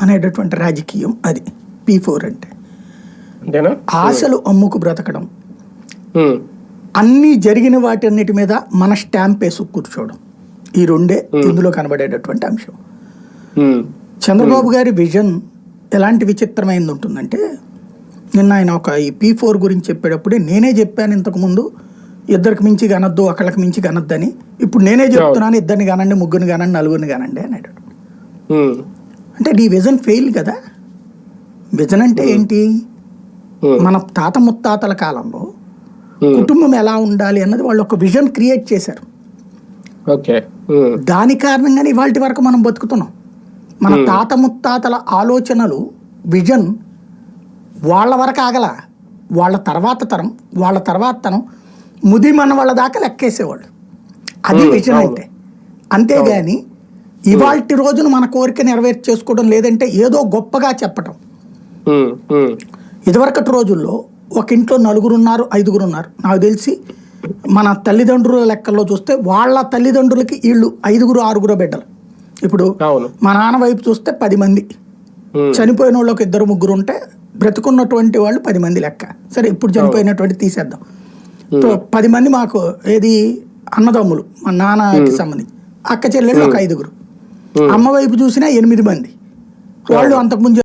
అనేటటువంటి రాజకీయం అది P4 అంటే. ఆశలు అమ్ముకు బ్రతకడం, అన్నీ జరిగిన వాటన్నిటి మీద మన స్టాంప్ వేసి కూర్చోవడం, ఈ రెండే ఇందులో కనబడేటటువంటి అంశం. చంద్రబాబు గారి విజన్ ఎలాంటి విచిత్రమైంది ఉంటుందంటే, నిన్న ఆయన ఒక ఈ P4 గురించి చెప్పేటప్పుడే నేనే చెప్పాను ఇంతకుముందు, ఇద్దరికి మించి కనొద్దు ఒకళ్ళకి మించి కనొద్దని, ఇప్పుడు నేనే చెప్తున్నాను ఇద్దరిని కానండి ముగ్గురిని కానండి నలుగురిని కానండి అన్నాడు. అంటే నీ విజన్ ఫెయిల్ కదా. విజన్ అంటే ఏంటి? మన తాత ముత్తాతల కాలంలో కుటుంబం ఎలా ఉండాలి అన్నది వాళ్ళు ఒక విజన్ క్రియేట్ చేశారు. దాని కారణంగానే ఇవాళ వరకు మనం బతుకుతున్నాం. మన తాత ముత్తాతల ఆలోచనలు విజన్ వాళ్ళ వరకు ఆగల, వాళ్ళ తర్వాత తరం వాళ్ళ తర్వాత తరం ముది మన వాళ్ళ దాకా లెక్కేసేవాళ్ళు. అది విజన్ అంటే. అంతేగాని ఇవాల్టి రోజున మన కోరిక నెరవేర్చేసుకోవడం, లేదంటే ఏదో గొప్పగా చెప్పటం. ఇదివరకటి రోజుల్లో ఒక ఇంట్లో 4 ఉన్నారు 5 ఉన్నారు. నాకు తెలిసి మన తల్లిదండ్రుల లెక్కల్లో చూస్తే వాళ్ళ తల్లిదండ్రులకి వీళ్ళు 5 6 బిడ్డలు. ఇప్పుడు మా నాన్న వైపు చూస్తే 10 మంది, చనిపోయిన వాళ్ళకి 2 3 ఉంటే బ్రతుకున్నటువంటి వాళ్ళు 10 మంది లెక్క. సరే ఇప్పుడు చనిపోయినటువంటి తీసేద్దాం. 10 మంది మాకు ఏది అన్నదమ్ములు, మా నాన్నకి సంబంధించి అక్క చెల్లెళ్ళు ఒక 5. అమ్మ వైపు చూసినా 8 మంది. వాళ్ళు అంతకుముందు